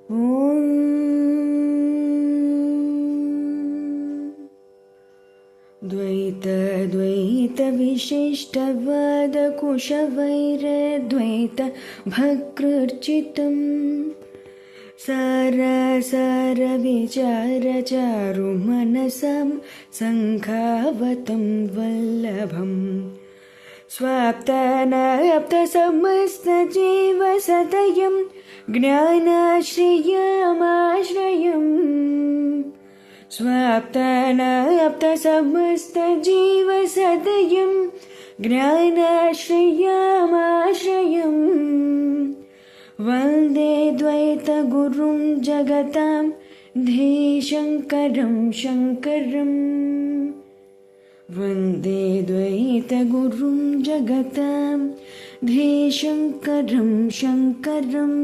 द्वैतद्वैतविशिष्टवादकुशवैरद्वैतभकृर्चितं सारसारविचारचारुमनसं सङ्खावतं वल्लभम् स्वाप्तानाप्तसमस्तजीवसदयं ज्ञानाश्रयमाश्रयम् स्वाप्तानाप्तसमस्तजीवसदयं ज्ञानाश्रयमाश्रयम् वन्दे द्वैतगुरुं जगतां धीशङ्करं शङ्करम् वन्दे द्वैतगुरुं जगतां धीशङ्करं शङ्करम्।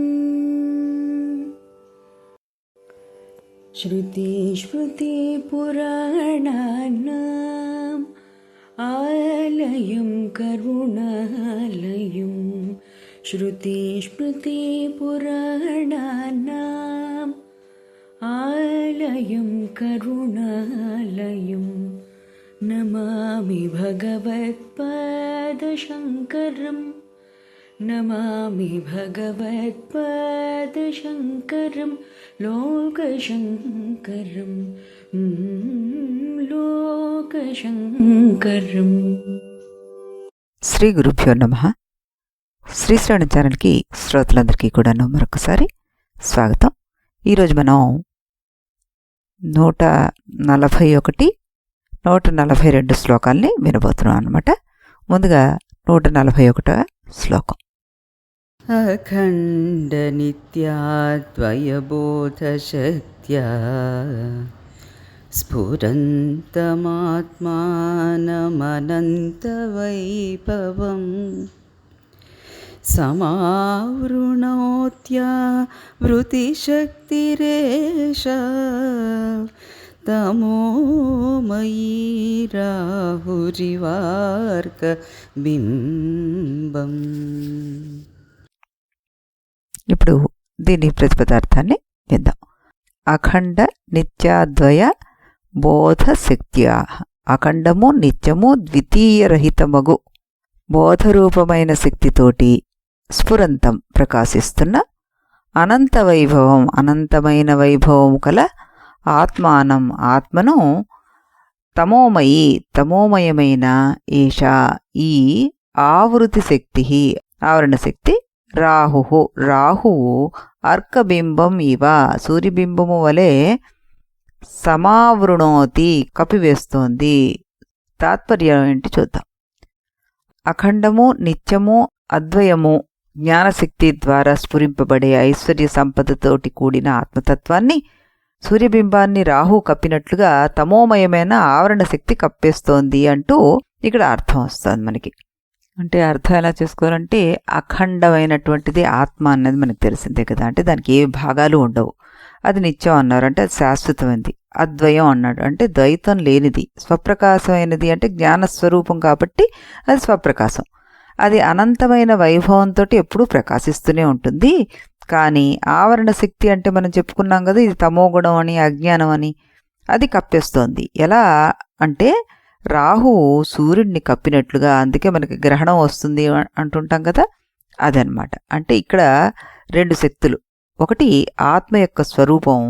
श्रुतिस्मृतिपुराणानाम् आलयं करुणालयं श्रुतिस्मृतिपुराणानाम् आलयं करुणालयं नमामि भगवत्पादशङ्करम् नमामि भगवत्पादशङ्करं लोकशङ्करं लोकशङ्करम्। శ్రీ గురుభ్యో నమః. శ్రీశ్రవణ ఛానల్కి శ్రోతలందరికీ కూడాను మరొకసారి స్వాగతం. ఈరోజు మనం 141, 142 శ్లోకాల్ని వినబోతున్నాం అన్నమాట. ముందుగా 141వ శ్లోకం. అఖండ నిత్యాద్వయబోధశక్త్యా స్ఫురంతమాత్మానమనంతవైభవం సమావృణోత్యా వృతిశక్తిరేషా తమోమయీ రాహురివార్క బింబం. ఇప్పుడు దీని ప్రతిపదార్థాన్ని విందాం. అఖండ నిత్యాద్వయ బోధశక్త్యా, అఖండము నిత్యము ద్వితీయరహితమగు బోధరూపమైన శక్తితోటి స్ఫురంతం ప్రకాశిస్తున్న అనంత వైభవం అనంతమైన వైభవము కల ఆత్మానం ఆత్మను తమోమయి తమోమయమైన ఈషా ఈ ఆవృతి శక్తి ఆవరణ శక్తి రాహు రాహువు అర్కబింబం ఇవ సూర్యబింబము వలె సమావృణోతి కప్పివేస్తోంది. తాత్పర్యం ఏంటి చూద్దాం. అఖండము నిత్యము అద్వయము జ్ఞానశక్తి ద్వారా స్ఫురింపబడే ఐశ్వర్య సంపదతోటి కూడిన ఆత్మతత్వాన్ని సూర్యబింబాన్ని రాహు కప్పినట్లుగా తమోమయమైన ఆవరణ శక్తి కప్పేస్తోంది అంటూ ఇక్కడ అర్థం వస్తుంది మనకి. అంటే అర్థం ఎలా చేసుకోవాలంటే అఖండమైనటువంటిది ఆత్మ అన్నది మనకు తెలిసిందే కదా. అంటే దానికి ఏ భాగాలు ఉండవు. అది నిత్యం అన్నారు అంటే అది శాశ్వతమైనది. అద్వయం అన్నాడు అంటే ద్వైతం లేనిది. స్వప్రకాశమైనది అంటే జ్ఞానస్వరూపం కాబట్టి అది స్వప్రకాశం. అది అనంతమైన వైభవంతో ఎప్పుడూ ప్రకాశిస్తూనే ఉంటుంది. కానీ ఆవరణ శక్తి అంటే మనం చెప్పుకున్నాం కదా, ఇది తమోగుణం అని అజ్ఞానం అని, అది కప్పేస్తోంది. ఎలా అంటే రాహువు సూర్యుడిని కప్పినట్లుగా, అందుకే మనకి గ్రహణం వస్తుంది అంటుంటాం కదా, అదనమాట. అంటే ఇక్కడ రెండు శక్తులు. ఒకటి ఆత్మ యొక్క స్వరూపం,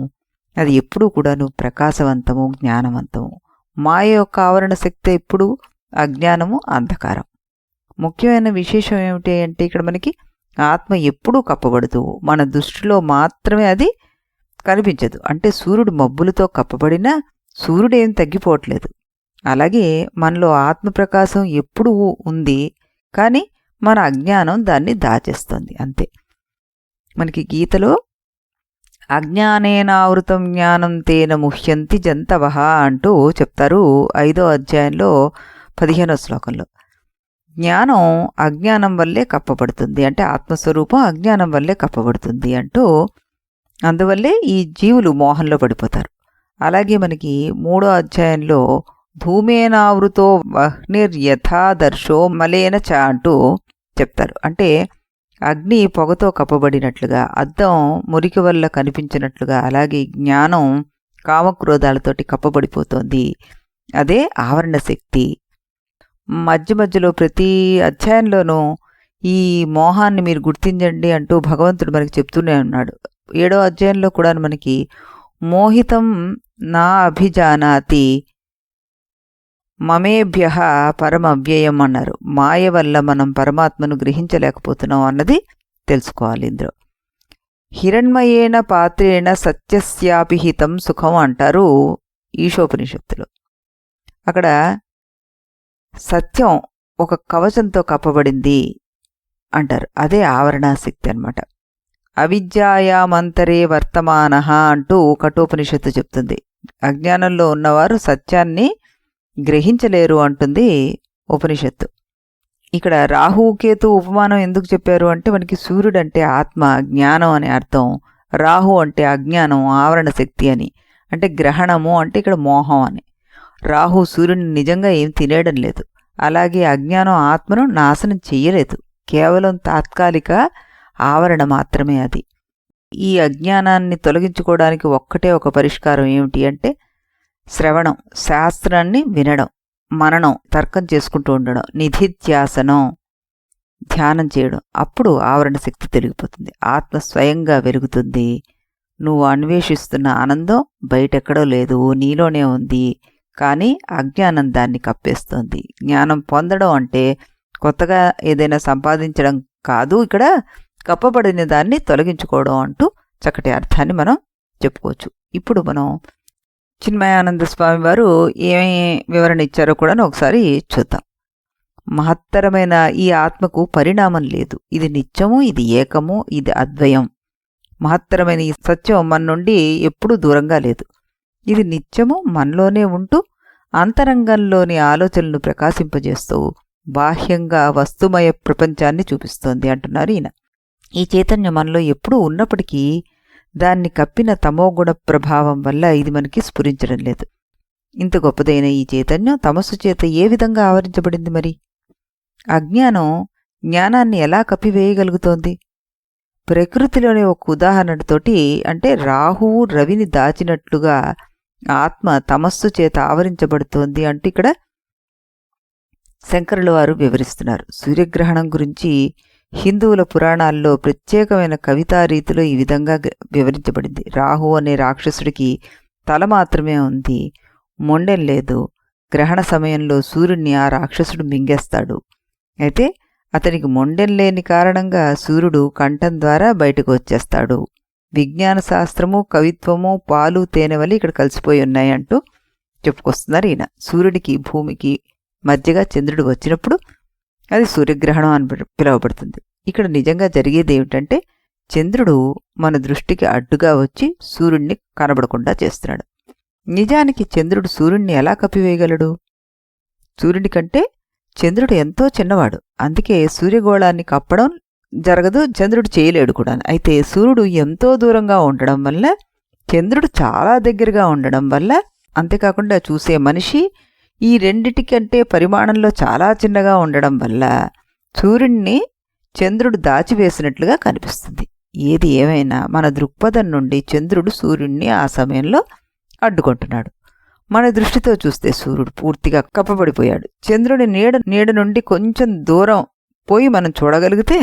అది ఎప్పుడూ కూడాను ప్రకాశవంతము జ్ఞానవంతము. మాయ యొక్క ఆవరణ శక్తి ఎప్పుడు అజ్ఞానము అంధకారం. ముఖ్యమైన విశేషం ఏమిటి అంటే ఇక్కడ మనకి ఆత్మ ఎప్పుడూ కప్పబడుతూ మన దృష్టిలో మాత్రమే అది కనిపించదు. అంటే సూర్యుడు మబ్బులతో కప్పబడినా సూర్యుడేం తగ్గిపోవట్లేదు. అలాగే మనలో ఆత్మప్రకాశం ఎప్పుడూ ఉంది, కానీ మన అజ్ఞానం దాన్ని దాచేస్తుంది అంతే. మనకి గీతలో అజ్ఞానేనావృతం జ్ఞానం తేన ముహ్యంతి జంతవః అంటూ చెప్తారు 5వ అధ్యాయంలో 15వ శ్లోకంలో. జ్ఞానం అజ్ఞానం వల్లే కప్పబడుతుంది, అంటే ఆత్మస్వరూపం అజ్ఞానం వల్లే కప్పబడుతుంది అంటూ, అందువల్లే ఈ జీవులు మోహంలో పడిపోతారు. అలాగే మనకి 3వ అధ్యాయంలో ధూమేనావృతో వహ్నిర్యథాదర్శో మలేన చ అంటూ చెప్తారు. అంటే అగ్ని పొగతో కప్పబడినట్లుగా, అద్దం మురికి వల్ల కనిపించినట్లుగా, అలాగే జ్ఞానం కామక్రోధాలతోటి కప్పబడిపోతోంది. అదే ఆవరణ శక్తి. మధ్య మధ్యలో ప్రతి అధ్యాయంలోనూ ఈ మోహాన్ని మీరు గుర్తించండి అంటూ భగవంతుడు మనకి చెప్తూనే ఉన్నాడు. 7వ అధ్యాయంలో కూడా మనకి మోహితం నా అభిజానాతి మమేభ్య పరమవ్యయం అన్నారు. మాయ వల్ల మనం పరమాత్మను గ్రహించలేకపోతున్నాం అన్నది తెలుసుకోవాలి. ఇందులో హిరణ్మయేన పాత్రేణ సత్యస్యాపిహితం సుఖం అంటారు ఈశోపనిషత్తులో. అక్కడ సత్యం ఒక కవచంతో కప్పబడింది అంటారు. అదే ఆవరణాశక్తి అన్నమాట. అవిద్యాయామంతరే వర్తమాన అంటూ కఠోపనిషత్తు చెప్తుంది. అజ్ఞానంలో ఉన్నవారు సత్యాన్ని గ్రహించలేరు అంటుంది ఉపనిషత్తు. ఇక్కడ రాహుకేతు ఉపమానం ఎందుకు చెప్పారు అంటే, మనకి సూర్యుడు అంటే ఆత్మ, జ్ఞానం అనే అర్థం. రాహు అంటే అజ్ఞానం, ఆవరణ శక్తి అని. అంటే గ్రహణము అంటే ఇక్కడ మోహం అని. రాహు సూర్యుని నిజంగా ఏం తినేయడం లేదు. అలాగే అజ్ఞానం ఆత్మను నాశనం చెయ్యలేదు. కేవలం తాత్కాలిక ఆవరణ మాత్రమే అది. ఈ అజ్ఞానాన్ని తొలగించుకోవడానికి ఒక్కటే ఒక పరిష్కారం ఏమిటి అంటే శ్రవణం, శాస్త్రాన్ని వినడం, మననం, తర్కం చేసుకుంటూ ఉండడం, నిధిధ్యాసనం, ధ్యానం చేయడం. అప్పుడు ఆవరణ శక్తి తొలగిపోతుంది. ఆత్మ స్వయంగా వెలుగుతుంది. నువ్వు అన్వేషిస్తున్న ఆనందం బయటెక్కడో లేదు, నీలోనే ఉంది. కానీ అజ్ఞానం దాన్ని కప్పేస్తోంది. జ్ఞానం పొందడం అంటే కొత్తగా ఏదైనా సంపాదించడం కాదు, ఇక్కడ కప్పబడిన దాన్ని తొలగించుకోవడం అంటూ చక్కటి అర్థాన్ని మనం చెప్పుకోవచ్చు. ఇప్పుడు మనం చిన్మయానంద స్వామి వారు ఏమి వివరణ ఇచ్చారో కూడా ఒకసారి చూద్దాం. మహత్తరమైన ఈ ఆత్మకు పరిణామం లేదు. ఇది నిత్యము, ఇది ఏకము, ఇది అద్వయం. మహత్తరమైన ఈ సత్యం మన నుండి ఎప్పుడూ దూరంగా లేదు. ఇది నిత్యము మనలోనే ఉంటూ అంతరంగంలోని ఆలోచనలను ప్రకాశింపజేస్తూ బాహ్యంగా వస్తుమయ ప్రపంచాన్ని చూపిస్తోంది అంటున్నారు ఈయన. ఈ చైతన్యం మనలో ఎప్పుడూ ఉన్నప్పటికీ దాన్ని కప్పిన తమోగుణ ప్రభావం వల్ల ఇది మనకి స్ఫురించడం లేదు. ఇంత గొప్పదైన ఈ చైతన్యం తమస్సు చేత ఏ విధంగా ఆవరించబడింది? మరి అజ్ఞానం జ్ఞానాన్ని ఎలా కప్పివేయగలుగుతోంది? ప్రకృతిలోని ఒక ఉదాహరణతోటి, అంటే రాహువు రవిని దాచినట్లుగా ఆత్మ తమస్సు చేత ఆవరించబడుతోంది అంటూ ఇక్కడ శంకరుల వారు వివరిస్తున్నారు. సూర్యగ్రహణం గురించి హిందువుల పురాణాల్లో ప్రత్యేకమైన కవితా రీతిలో ఈ విధంగా వివరించబడింది. రాహు అనే రాక్షసుడికి తల మాత్రమే ఉంది, మొండెం లేదు. గ్రహణ సమయంలో సూర్యుడిని ఆ రాక్షసుడు మింగేస్తాడు. అయితే అతనికి మొండెం లేని కారణంగా సూర్యుడు కంఠం ద్వారా బయటకు వచ్చేస్తాడు. విజ్ఞాన శాస్త్రము, కవిత్వము, పాలు, తేనె వల్ల ఇక్కడ కలిసిపోయి ఉన్నాయి అంటూ చెప్పుకొస్తున్నారు ఈయన. సూర్యుడికి భూమికి మధ్యగా చంద్రుడు వచ్చినప్పుడు అది సూర్యగ్రహణం అని పిలువబడుతుంది. ఇక్కడ నిజంగా జరిగేది ఏమిటంటే చంద్రుడు మన దృష్టికి అడ్డుగా వచ్చి సూర్యుడిని కనబడకుండా చేస్తున్నాడు. నిజానికి చంద్రుడు సూర్యుడిని ఎలా కప్పివేయగలడు? సూర్యుడి కంటే చంద్రుడు ఎంతో చిన్నవాడు. అందుకే సూర్యగోళాన్ని కప్పడం జరగదు, చంద్రుడు చేయలేడు కూడా. అయితే సూర్యుడు ఎంతో దూరంగా ఉండడం వల్ల, చంద్రుడు చాలా దగ్గరగా ఉండడం వల్ల, అంతేకాకుండా చూసే మనిషి ఈ రెండిటికంటే పరిమాణంలో చాలా చిన్నగా ఉండడం వల్ల సూర్యుడిని చంద్రుడు దాచివేసినట్లుగా కనిపిస్తుంది. ఏది ఏమైనా మన దృక్పథం నుండి చంద్రుడు సూర్యుడిని ఆ సమయంలో అడ్డుకుంటున్నాడు. మన దృష్టితో చూస్తే సూర్యుడు పూర్తిగా కప్పబడిపోయాడు. చంద్రుడి నీడ నుండి కొంచెం దూరం పోయి మనం చూడగలిగితే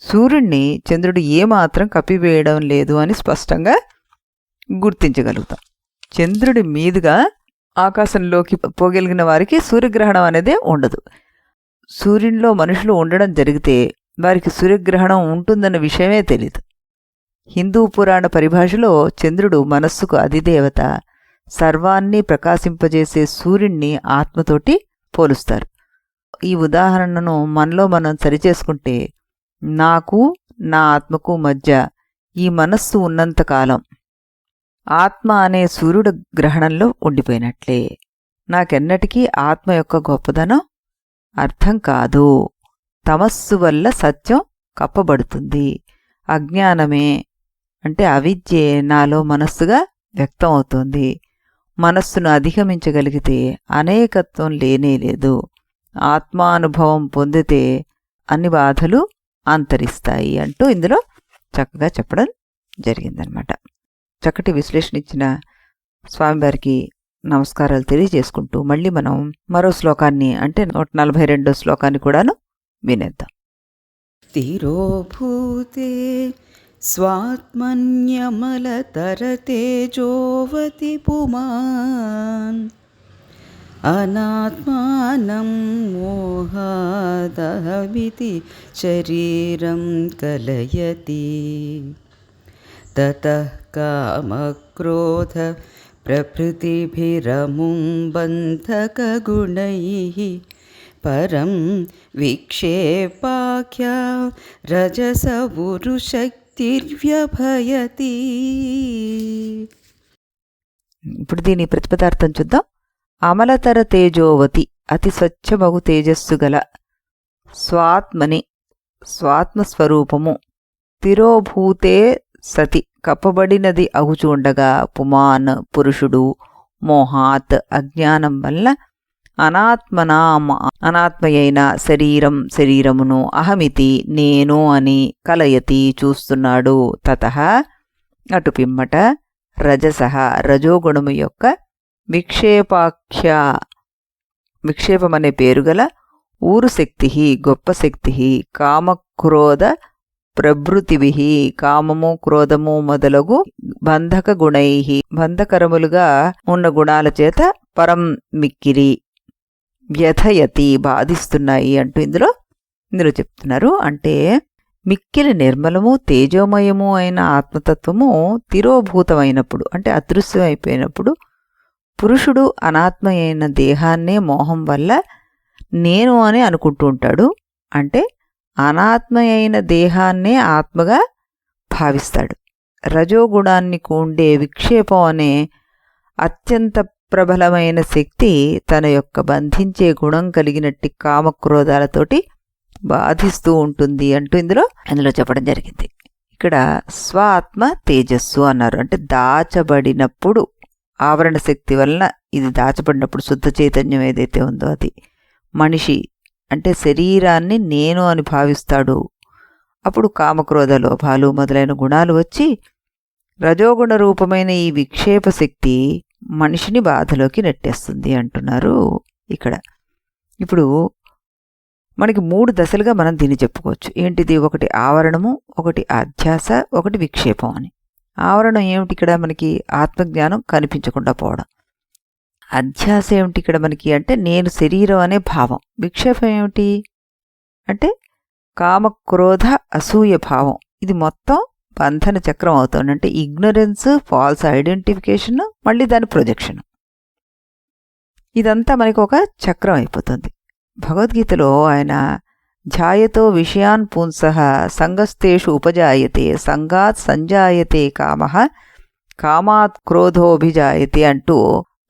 సూర్యుడిని చంద్రుడు ఏమాత్రం కప్పివేయడం లేదు అని స్పష్టంగా గుర్తించగలుగుతాం. చంద్రుడి మీదుగా ఆకాశంలోకి పోగలిగిన వారికి సూర్యగ్రహణం అనేదే ఉండదు. సూర్యునిలో మనుషులు ఉండడం జరిగితే వారికి సూర్యగ్రహణం ఉంటుందన్న విషయమే తెలియదు. హిందూ పురాణ పరిభాషలో చంద్రుడు మనస్సుకు అధిదేవత. సర్వాన్ని ప్రకాశింపజేసే సూర్యుణ్ణి ఆత్మతోటి పోలుస్తారు. ఈ ఉదాహరణను మనలో మనం సరిచేసుకుంటే, నాకు నా ఆత్మకు మధ్య ఈ మనస్సు ఉన్నంతకాలం ఆత్మ అనే సూర్యుడు గ్రహణంలో ఉండిపోయినట్లే. నాకెన్నటికీ ఆత్మ యొక్క గొప్పదనం అర్థం కాదు. తమస్సు వల్ల సత్యం కప్పబడుతుంది. అజ్ఞానమే అంటే అవిద్యే నాలో మనస్సుగా వ్యక్తం అవుతుంది. మనస్సును అధిగమించగలిగితే అనేకత్వం లేనేలేదు. ఆత్మానుభవం పొందితే అన్ని బాధలు అంతరిస్తాయి అంటూ ఇందులో చక్కగా చెప్పడం జరిగిందనమాట. చక్కటి విశ్లేషణ ఇచ్చిన స్వామివారికి నమస్కారాలు తెలియజేసుకుంటూ మళ్ళీ మనం మరో శ్లోకాన్ని అంటే 142 శ్లోకాన్ని కూడాను వినేద్దాం. స్థిరోభూతే స్వాత్మన్యమలతరతేజోవతి పుమాన్ అనాత్మానం మోహాదహమితి శరీరం కలయతి తతః కామక్రోధ ప్రకృతిభిరముం బంధకగుణైః పరం విక్షేపాఖ్యా రజసవురుశక్తిర్వ్యభయతి. ఇప్పుడు దీని ప్రతిపదార్థం చూద్దాం. అమలతర తేజోవతి అతి స్వచ్ఛమగు తేజస్సు గల స్వాత్మని స్వాత్మస్వరూపము తిరోభూతే సతి కప్పబడినది అగుచూండగా పుమాన్ పురుషుడు మోహాత్ అజ్ఞానం వల్ల అనాత్మయైన శరీరమును అహమితి నేను అని కలయతి చూస్తున్నాడు. తతః అటు పిమ్మట రజసః రజోగుణము యొక్క విక్షేపమనే పేరుగల ఊరుశక్తి గొప్ప శక్తి కామక్రోధ ప్రభృతిభి కామము క్రోధము మొదలగు బంధక గుణై బంధకరములుగా ఉన్న గుణాల చేత పరం మిక్కిరి వ్యథయతి బాధిస్తున్నాయి అంటూ ఇందులో చెప్తున్నారు. అంటే మిక్కిలి నిర్మలము తేజోమయము అయిన ఆత్మతత్వము తిరోభూతమైనప్పుడు అంటే అదృశ్యం అయిపోయినప్పుడు పురుషుడు అనాత్మ అయిన దేహాన్నే మోహం వల్ల నేను అని అనుకుంటూ ఉంటాడు. అంటే అనాత్మ అయిన దేహాన్నే ఆత్మగా భావిస్తాడు. రజోగుణాన్ని కూండే విక్షేపం అనే అత్యంత ప్రబలమైన శక్తి తన యొక్క బంధించే గుణం కలిగినట్టి కామక్రోధాలతోటి బాధిస్తూ ఉంటుంది అంటూ ఇందులో చెప్పడం జరిగింది. ఇక్కడ స్వాత్మ తేజస్సు అన్నారు. అంటే దాచబడినప్పుడు ఆవరణ శక్తి వలన ఇది దాచబడినప్పుడు శుద్ధ చైతన్యం ఏదైతే ఉందో అది మనిషి అంటే శరీరాన్ని నేను అని భావిస్తాడు. అప్పుడు కామక్రోధ లోభాలు మొదలైన గుణాలు వచ్చి రజోగుణ రూపమైన ఈ విక్షేప శక్తి మనిషిని బాధలోకి నెట్టేస్తుంది అంటున్నారు ఇక్కడ. ఇప్పుడు మనకి 3 దశలుగా మనం దీన్ని చెప్పుకోవచ్చు. ఏంటిది? ఒకటి ఆవరణము, ఒకటి అధ్యాస, ఒకటి విక్షేపం అని. ఆవరణం ఏమిటి? ఇక్కడ మనకి ఆత్మజ్ఞానం కనిపించకుండా పోవడం. అధ్యాస ఏమిటి ఇక్కడ మనకి? అంటే నేను శరీరం అనే భావం. విక్షేపం ఏమిటి అంటే కామక్రోధ అసూయ భావం. ఇది మొత్తం బంధన చక్రం అవుతుంది. అంటే ఇగ్నరెన్స్, ఫాల్స్ ఐడెంటిఫికేషన్, మళ్ళీ దాని ప్రొజెక్షన్. ఇదంతా మనకి ఒక చక్రం అయిపోతుంది. భగవద్గీతలో ఆయన ఝాయతో విషయాన్ పుంసః సంగస్తేషు ఉపజాయతే సంగాత్ సంజాయతే కామః కామాత్ క్రోధోభిజాయతే అంటూ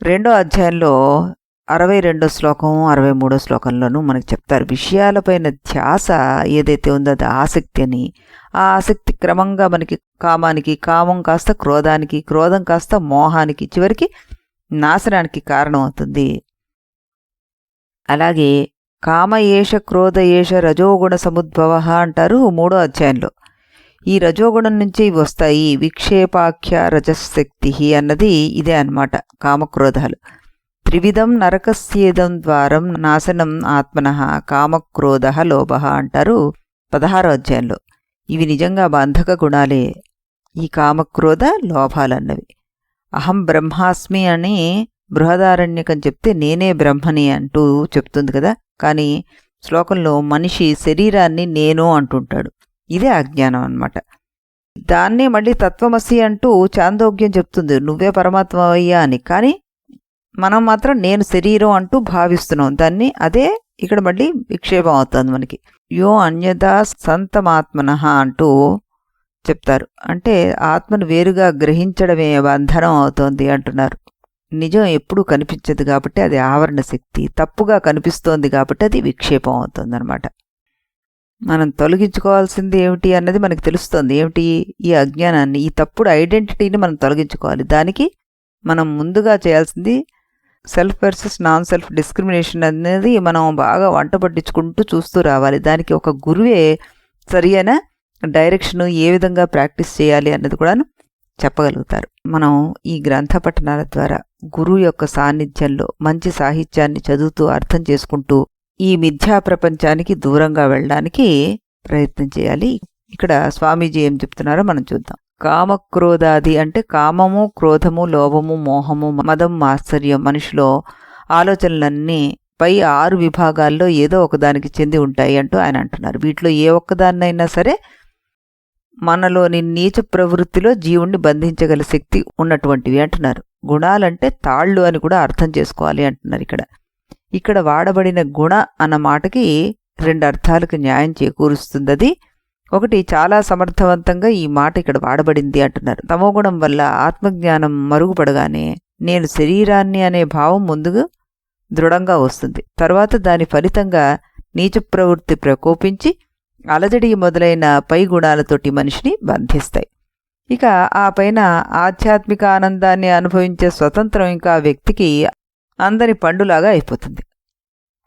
2వ అధ్యాయంలో 62వ శ్లోకం 63వ శ్లోకంలోనూ మనకు చెప్తారు. విషయాలపైన ధ్యాస ఏదైతే ఉందో అది ఆసక్తి అని. ఆ ఆసక్తి క్రమంగా మనకి కామానికి, కామం కాస్త క్రోధానికి, క్రోధం కాస్త మోహానికి, చివరికి నాశనానికి కారణం అవుతుంది. అలాగే కామ ఏష క్రోధ ఏష రజోగుణ సముద్భవ అంటారు 3వ అధ్యాయంలో. ఈ రజోగుణం నుంచి ఇవి వస్తాయి. విక్షేపాఖ్య రజశక్తి అన్నది ఇదే అన్నమాట. కామక్రోధాలు త్రివిధం నరకస్యేదం ద్వారం నాశనం ఆత్మనః కామక్రోధ లోభ అంటారు 16వ అధ్యాయంలో. ఇవి నిజంగా బంధక గుణాలే ఈ కామక్రోధ లోభాలన్నవి. అహం బ్రహ్మాస్మి అని బృహదారణ్యకం చెప్తే నేనే బ్రహ్మని అంటూ చెప్తుంది కదా. కానీ శ్లోకంలో మనిషి శరీరాన్ని నేను అంటుంటాడు. ఇదే అజ్ఞానం అన్నమాట. దాన్నే మళ్ళీ తత్వమసి అంటూ చాందోగ్యం చెప్తుంది, నువ్వే పరమాత్మవయ్యా అని. కానీ మనం మాత్రం నేను శరీరం అంటూ భావిస్తున్నాం దాన్ని. అదే ఇక్కడ మళ్ళీ విక్షేపం అవుతుంది మనకి. యో అన్యదా సంతమాత్మనః అంటూ చెప్తారు. అంటే ఆత్మను వేరుగా గ్రహించడమే బంధనం అవుతోంది అంటున్నారు. నిజం ఎప్పుడూ కనిపించదు కాబట్టి అది ఆవరణ శక్తి. తప్పుగా కనిపిస్తోంది కాబట్టి అది విక్షేపం అవుతుంది అనమాట. మనం తొలగించుకోవాల్సింది ఏమిటి అన్నది మనకు తెలుస్తుంది. ఏమిటి? ఈ అజ్ఞానాన్ని, ఈ తప్పుడు ఐడెంటిటీని మనం తొలగించుకోవాలి. దానికి మనం ముందుగా చేయాల్సింది self versus non self discrimination అనేది మనం బాగా వంట పట్టించుకుంటూ చూస్తూ రావాలి. దానికి ఒక గురువే సరి అయిన డైరెక్షన్ ఏ విధంగా ప్రాక్టీస్ చేయాలి అన్నది కూడా చెప్పగలుగుతారు. మనం ఈ గ్రంథ పఠనాల ద్వారా గురువు యొక్క సాన్నిధ్యంలో మంచి సాహిత్యాన్ని చదువుతూ అర్థం చేసుకుంటూ ఈ మిథ్యా ప్రపంచానికి దూరంగా వెళ్ళడానికి ప్రయత్నం చేయాలి. ఇక్కడ స్వామీజీ ఏం చెప్తున్నారో మనం చూద్దాం. కామక్రోధాది అంటే కామము, క్రోధము, లోభము, మోహము, మదం, మాత్సర్యం మనిషిలో ఆలోచనలన్నీ పై 6 విభాగాల్లో ఏదో ఒకదానికి చెంది ఉంటాయి అంటూ ఆయన అంటున్నారు. వీటిలో ఏ ఒక్కదాన్నైనా సరే మనలోని నీచ ప్రవృత్తిలో జీవుణ్ణి బంధించగల శక్తి ఉన్నటువంటివి అంటున్నారు. గుణాలంటే తాళ్ళు అని కూడా అర్థం చేసుకోవాలి అంటున్నారు. ఇక్కడ వాడబడిన గుణ అన్న మాటకి 2 అర్థాలకు న్యాయం చేకూరుస్తుంది. అది ఒకటి, చాలా సమర్థవంతంగా ఈ మాట ఇక్కడ వాడబడింది అంటున్నారు. తమోగుణం వల్ల ఆత్మజ్ఞానం మరుగుపడగానే నేను శరీరాన్ని అనే భావం ముందుగా దృఢంగా వస్తుంది. తర్వాత దాని ఫలితంగా నీచ ప్రవృత్తి ప్రకోపించి అలజడి మొదలైన పై గుణాలతోటి మనిషిని బంధిస్తాయి. ఇక ఆ పైన ఆధ్యాత్మిక ఆనందాన్ని అనుభవించే స్వతంత్రం ఇంకా ఆ వ్యక్తికి అందని పండులాగా అయిపోతుంది.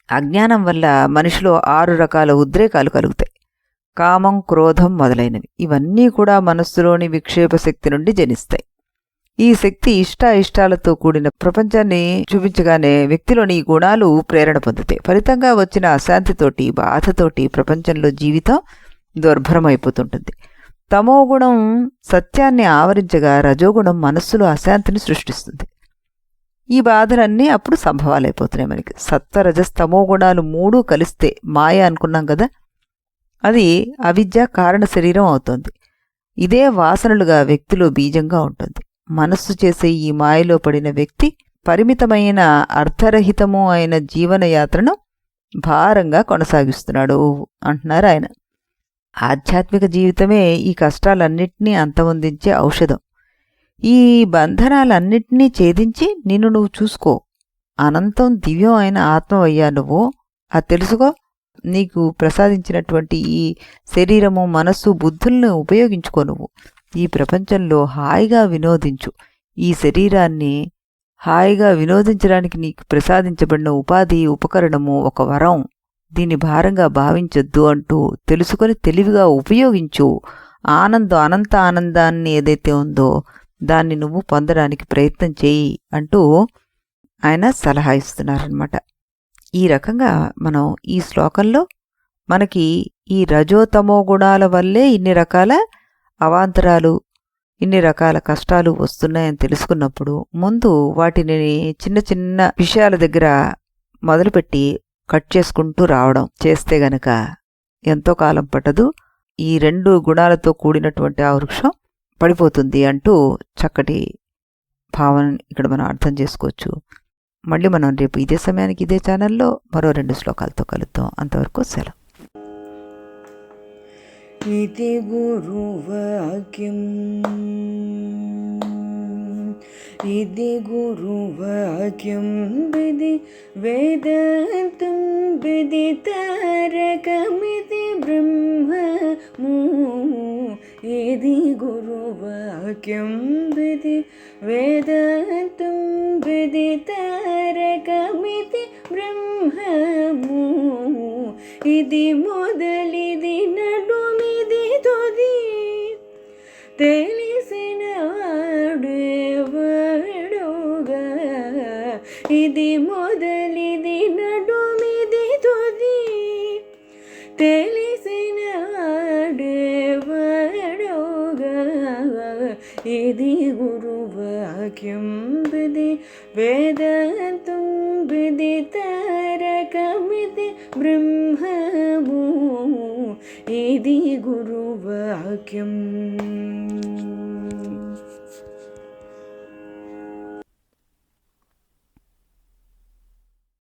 అజ్ఞానం వల్ల మనిషిలో 6 రకాల ఉద్రేకాలు కలుగుతాయి. కామం, క్రోధం మొదలైనవి. ఇవన్నీ కూడా మనస్సులోని విక్షేప శక్తి నుండి జనిస్తాయి. ఈ శక్తి ఇష్టాలతో కూడిన ప్రపంచాన్ని చూపించగానే వ్యక్తిలోని ఈ గుణాలు ప్రేరణ పొందుతాయి. ఫలితంగా వచ్చిన అశాంతితోటి, బాధతోటి ప్రపంచంలో జీవితం దుర్భరమైపోతుంటుంది. తమోగుణం సత్యాన్ని ఆవరించగా రజోగుణం మనస్సులో అశాంతిని సృష్టిస్తుంది. ఈ బాధలన్నీ అప్పుడు సంభవాలైపోతున్నాయి మనకి. సత్వరజస్తమో గుణాలు 3 కలిస్తే మాయ అనుకున్నాం కదా, అది అవిద్య కారణ శరీరం అవుతుంది. ఇదే వాసనలుగా వ్యక్తిలో బీజంగా ఉంటుంది. మనస్సు చేసే ఈ మాయలో పడిన వ్యక్తి పరిమితమైన అర్థరహితము అయిన జీవనయాత్రను భారంగా కొనసాగిస్తున్నాడు అంటున్నారు ఆయన. ఆధ్యాత్మిక జీవితమే ఈ కష్టాలన్నింటినీ అంతమొందించే ఔషధం. ఈ బంధనాలన్నింటినీ ఛేదించి నిన్ను నువ్వు చూసుకో. అనంతం దివ్యం అయిన ఆత్మవయ్యా నువ్వు. అది తెలుసుకో. నీకు ప్రసాదించినటువంటి ఈ శరీరము, మనస్సు, బుద్ధులను ఉపయోగించుకో. నువ్వు ఈ ప్రపంచంలో హాయిగా వినోదించు. ఈ శరీరాన్ని హాయిగా వినోదించడానికి నీకు ప్రసాదించబడిన ఉపాధి, ఉపకరణము ఒక వరం. దీన్ని భారంగా భావించొద్దు అంటూ తెలుసుకొని తెలివిగా ఉపయోగించు. అనంత ఆనందాన్ని ఏదైతే ఉందో దాన్ని నువ్వు పొందడానికి ప్రయత్నం చేయి అంటూ ఆయన సలహా ఇస్తున్నారనమాట. ఈ రకంగా మనం ఈ శ్లోకంలో మనకి ఈ రజోతమో గుణాల వల్లే ఇన్ని రకాల అవాంతరాలు, ఇన్ని రకాల కష్టాలు వస్తున్నాయని తెలుసుకున్నప్పుడు ముందు వాటిని చిన్న చిన్న విషయాల దగ్గర మొదలుపెట్టి కట్ చేసుకుంటూ రావడం చేస్తే గనక ఎంతో కాలం పట్టదు, ఈ 2 గుణాలతో కూడినటువంటి ఆ వృక్షం పడిపోతుంది అంటూ చక్కటి భావన ఇక్కడ మనం అర్థం చేసుకోవచ్చు. మళ్ళీ మనం రేపు ఇదే సమయానికి ఇదే ఛానల్లో మరో 2 శ్లోకాలతో కలుద్దాం. అంతవరకు సెలవు. इति गुरुवाक्यम् इति गुरुवाक्यं विधि वेदान्तं विदितारकमिति ब्रह्ममु इति गुरुवाक्यं विधि वेदान्तं विदितारकमिति ब्रह्ममु इति मोदलिदि नडुमिदि तुदि తెలిసిన వాడెవడుగా ఇది మొదలిది నడుమిది తుది తెలిసిన వాడెవడుగా ఇది గురువాక్యం విధి వేదాంతం విదితారకమితి బ్రహ్మము ఇది గురువాక్యం.